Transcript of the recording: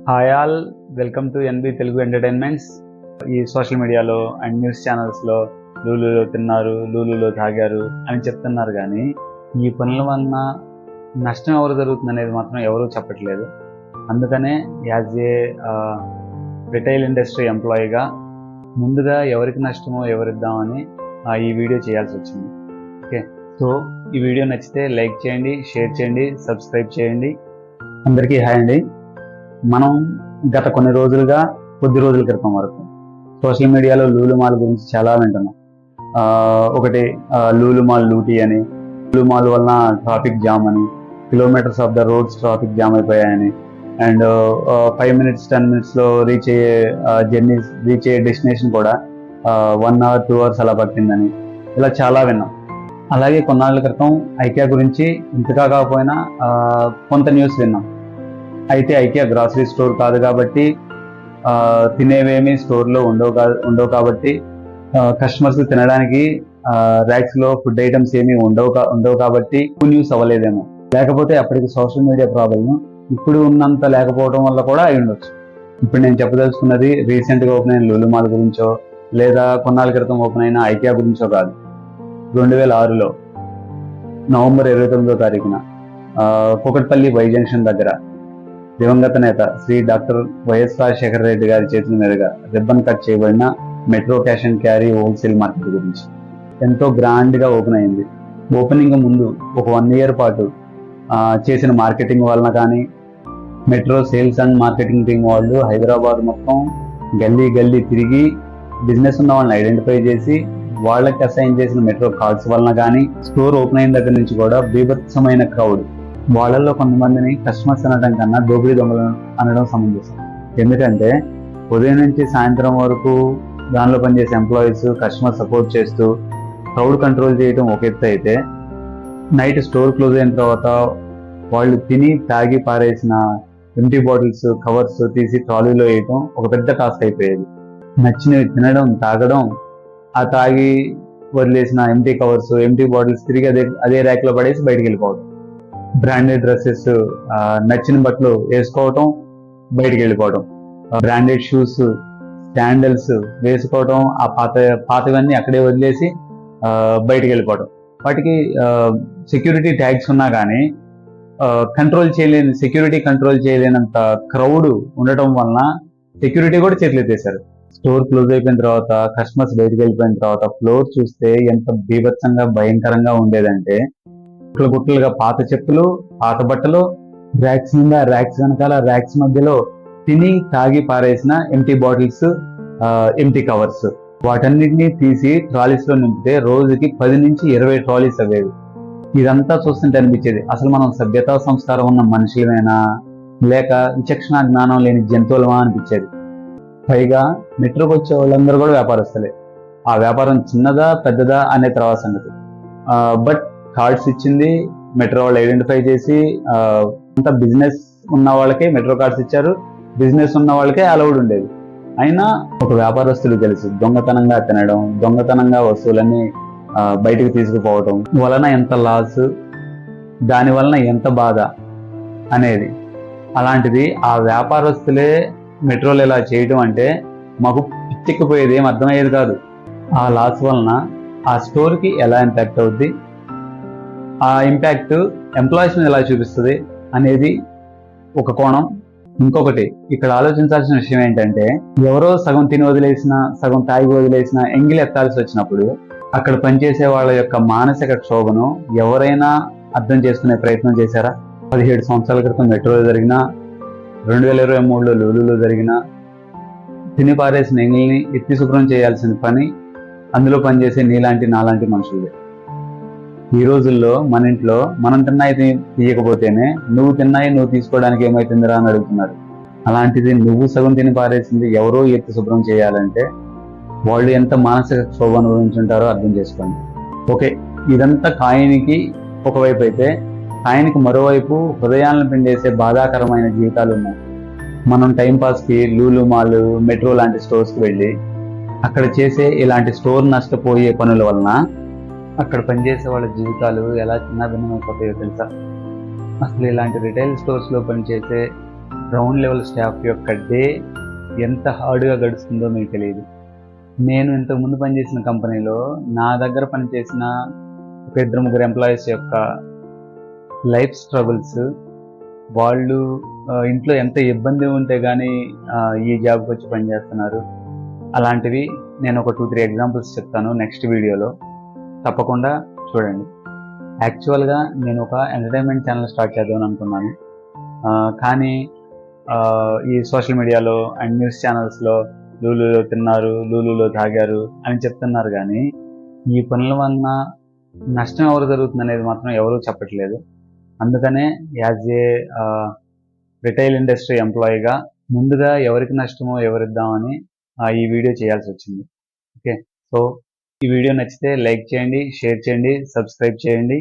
Hi all, welcome to NB Telugu entertainments. ఈ social మీడియాలో and news ఛానల్స్లో లూలులో తిన్నారు, లూలులో తాగారు అని చెప్తున్నారు, కానీ ఈ పనుల వలన నష్టం ఎవరు జరుగుతుంది అనేది మాత్రం ఎవరూ చెప్పట్లేదు. అందుకనే యాజ్ ఏ రిటైల్ ఇండస్ట్రీ ఎంప్లాయీగా ముందుగా ఎవరికి నష్టమో ఎవరిద్దామని ఈ వీడియో చేయాల్సి వచ్చింది. ఓకే, సో ఈ వీడియో నచ్చితే లైక్ చేయండి, షేర్ చేయండి, సబ్స్క్రైబ్ చేయండి. అందరికీ హాయ్ అండి. మనం గత కొద్ది రోజుల క్రితం వరకు సోషల్ మీడియాలో లూలు మాల్ గురించి చాలా వింటున్నాం. ఒకటి లూలు మాల్ లూటీ అని, లూలు మాల్ వలన ట్రాఫిక్ జామ్ అని, kilometres of the roads traffic jam అయిపోయాయని, అండ్ 5 minutes 10 minutes రీచ్ అయ్యే డెస్టినేషన్ కూడా 1 hour 2 hours అలా పట్టిందని, ఇలా చాలా విన్నాం. అలాగే కొన్నాళ్ళ క్రితం ఐకియా గురించి ఇంతగా కాకపోయినా కొంత న్యూస్ విన్నాం. అయితే ఐకియా గ్రాసరీ స్టోర్ కాదు కాబట్టి తినేవేమి స్టోర్లో ఉండవు కాబట్టి కస్టమర్స్ తినడానికి ర్యాక్స్లో ఫుడ్ ఐటమ్స్ ఏమీ ఉండవు కాబట్టి న్యూస్ అవ్వలేదేమో. లేకపోతే అప్పటికి సోషల్ మీడియా ప్రాబ్లం ఇప్పుడు ఉన్నంత లేకపోవడం వల్ల కూడా అయి ఉండొచ్చు. ఇప్పుడు నేను చెప్పదలుచుకున్నది రీసెంట్గా ఓపెన్ అయిన లూలు మాల్ గురించో లేదా కొన్నాళ్ళ క్రితం ఓపెన్ అయిన ఐకియా గురించో కాదు. 2006లో నవంబర్ 29వ తారీఖున కూకట్పల్లి వై జంక్షన్ దగ్గర దివంగత నేత శ్రీ డాక్టర్ వైఎస్ రాజశేఖర రెడ్డి గారి చేతుల మీదుగా రిబ్బన్ కట్ చేయబడిన metro cash and carry wholesale market గురించి ఎంతో గ్రాండ్గా ఓపెన్ అయింది. ఓపెనింగ్ ముందు ఒక 1 year పాటు చేసిన మార్కెటింగ్ వలన కానీ, metro sales and marketing team వాళ్ళు హైదరాబాద్ మొత్తం గల్లీ తిరిగి బిజినెస్ ఉన్న వాళ్ళని ఐడెంటిఫై చేసి వాళ్ళకి అసైన్ చేసిన మెట్రో కార్డ్స్ వలన కానీ, స్టోర్ ఓపెన్ అయిన దగ్గర నుంచి కూడా బీభత్సమైన క్రౌడ్. వాళ్ళల్లో కొంతమందిని కస్టమర్స్ అనడం కన్నా దోపిడీ దొంగలు అనడం సమంజసం. ఎందుకంటే ఉదయం నుంచి సాయంత్రం వరకు దానిలో పనిచేసే ఎంప్లాయీస్ కస్టమర్ సపోర్ట్ చేస్తూ క్రౌడ్ కంట్రోల్ చేయడం ఒక ఎత్తు అయితే, నైట్ స్టోర్ క్లోజ్ అయిన తర్వాత వాళ్ళు తిని తాగి పారేసిన ఎంటీ బాటిల్స్ కవర్స్ తీసి ట్రాలీలో వేయటం ఒక పెద్ద టాస్క్ అయిపోయేది. నచ్చినవి తినడం, తాగడం, ఆ తాగి వదిలేసిన ఎంటీ కవర్స్ ఎంటీ బాటిల్స్ తిరిగి అదే ర్యాక్లో పడేసి బయటికి వెళ్ళిపోవడం. బ్రాండెడ్ డ్రెస్సెస్, నచ్చిన బట్టలు వేసుకోవటం, బయటికి వెళ్ళిపోవడం. బ్రాండెడ్ షూస్, శాండల్స్ వేసుకోవడం, ఆ పాతవన్నీ అక్కడే వదిలేసి బయటికి వెళ్ళిపోవడం. వాటికి సెక్యూరిటీ ట్యాగ్స్ ఉన్నా కానీ సెక్యూరిటీ కంట్రోల్ చేయలేనంత క్రౌడ్ ఉండటం వలన సెక్యూరిటీ కూడా చేతులెత్తేశారు. స్టోర్ క్లోజ్ అయిపోయిన తర్వాత కస్టమర్స్ బయటికి వెళ్ళిపోయిన తర్వాత ఫ్లోర్ చూస్తే ఎంత బీభత్సంగా భయంకరంగా ఉండేదంటే, గుట్లుగా పాత చెప్పులు, పాత బట్టలు, ర్యాక్స్ నిండా, ర్యాక్స్ వెనకాల, ర్యాక్స్ మధ్యలో తిని తాగి పారేసిన ఎంటీ బాటిల్స్, ఎంటీ కవర్స్, వాటన్నిటినీ తీసి ట్రాలీస్ లో నింపితే రోజుకి 10 నుంచి 20 ట్రాలీస్ అవేవి. ఇదంతా చూస్తుంటే అనిపించేది, అసలు మనం సభ్యతా సంస్కారం ఉన్న మనుషులమేనా లేక విచక్షణ జ్ఞానం లేని జంతువులమా అనిపించేది. పైగా మెట్రోకి వచ్చే వాళ్ళందరూ కూడా వ్యాపారస్తులే. ఆ వ్యాపారం చిన్నదా పెద్దదా అనే తర్వాత సంగతి. బట్ కార్డ్స్ ఇచ్చింది మెట్రో వాళ్ళు ఐడెంటిఫై చేసి అంత బిజినెస్ ఉన్న వాళ్ళకే మెట్రో కార్డ్స్ ఇచ్చారు, బిజినెస్ ఉన్న వాళ్ళకే అలౌడ్ ఉండేది. అయినా ఒక వ్యాపారస్తులు కలిసి దొంగతనంగా తినడం, దొంగతనంగా వస్తువులన్నీ బయటకు తీసుకుపోవడం వలన ఎంత లాస్, దాని వలన ఎంత బాధ అనేది. అలాంటిది ఆ వ్యాపారస్తులే మెట్రోలు ఇలా చేయడం అంటే మాకు పిచ్చెక్కిపోయేది, ఏం అర్థమయ్యేది కాదు. ఆ లాస్ వలన ఆ స్టోర్కి ఎలా ఇంపాక్ట్ అవుద్ది, ఆ ఇంపాక్ట్ ఎంప్లాయీస్ మీద ఎలా చూపిస్తుంది అనేది ఒక కోణం. ఇంకొకటి ఇక్కడ ఆలోచించాల్సిన విషయం ఏంటంటే, ఎవరో సగం తిని వదిలేసిన, సగం తాగి వదిలేసిన ఎంగిలి ఎత్తాల్సి వచ్చినప్పుడు అక్కడ పనిచేసే వాళ్ళ యొక్క మానసిక క్షోభను ఎవరైనా అర్థం చేసుకునే ప్రయత్నం చేశారా? 17 సంవత్సరాల క్రితం మెట్రోలో జరిగిన, 2023లో లూలులో జరిగిన తిని పారేసిన ఎంగిల్ని ఎత్తి శుభ్రం చేయాల్సిన పని అందులో పనిచేసే నీలాంటి నాలాంటి మనుషులే. ఈ రోజుల్లో మన ఇంట్లో మనం తిన్నాయి తీయకపోతేనే నువ్వు తీసుకోవడానికి ఏమైతుందిరా అని అడుగుతున్నారు. అలాంటిది నువ్వు సగం తిని పారేసింది ఎవరో ఎత్తి శుభ్రం చేయాలంటే వాళ్ళు ఎంత మానసిక క్షోభ అనుభవించుంటారో అర్థం చేసుకోండి. ఓకే, ఇదంతా కాయినికి ఒకవైపు అయితే, కాయినికి మరోవైపు హృదయాలను పిండేసే బాధాకరమైన జీవితాలు ఉన్నాయి. మనం టైంపాస్కి లూలు మాల్, మెట్రో లాంటి స్టోర్స్కి వెళ్ళి అక్కడ చేసే ఇలాంటి స్టోర్ నష్టపోయే పనుల వలన అక్కడ పనిచేసే వాళ్ళ జీవితాలు ఎలా చిన్నభిన్నమైపోతాయో తెలుసా? అసలు ఇలాంటి రిటైల్ స్టోర్స్లో పనిచేసే గ్రౌండ్ లెవెల్ స్టాఫ్ యొక్క డే ఎంత హార్డ్గా గడుస్తుందో మీకు తెలియదు. నేను ఇంతకుముందు పనిచేసిన కంపెనీలో నా దగ్గర పనిచేసిన ఒక 2-3 ఎంప్లాయీస్ యొక్క లైఫ్ స్ట్రగుల్స్, వాళ్ళు ఇంట్లో ఎంత ఇబ్బంది ఉంటే కానీ ఈ జాబ్కి వచ్చి పనిచేస్తున్నారు. అలాంటివి నేను ఒక 2-3 ఎగ్జాంపుల్స్ చెప్తాను నెక్స్ట్ వీడియోలో, తప్పకుండా చూడండి. యాక్చువల్గా నేను ఒక ఎంటర్టైన్మెంట్ ఛానల్ స్టార్ట్ చేద్దామని అనుకున్నాను. కానీ ఈ సోషల్ మీడియాలో అండ్ న్యూస్ ఛానల్స్లో లూలులో తిన్నారు, లూలులో తాగారు అని చెప్తున్నారు, కానీ ఈ పనుల వలన నష్టం ఎవరు జరుగుతుంది అనేది మాత్రం ఎవరూ చెప్పట్లేదు. అందుకనే యాజ్ ఏ రిటైల్ ఇండస్ట్రీ ఎంప్లాయీగా ముందుగా ఎవరికి నష్టమో ఎవరిద్దామని ఈ వీడియో చేయాల్సి వచ్చింది. ఓకే, సో ఈ వీడియో నచ్చితే లైక్ చేయండి, షేర్ చేయండి, సబ్స్క్రైబ్ చేయండి.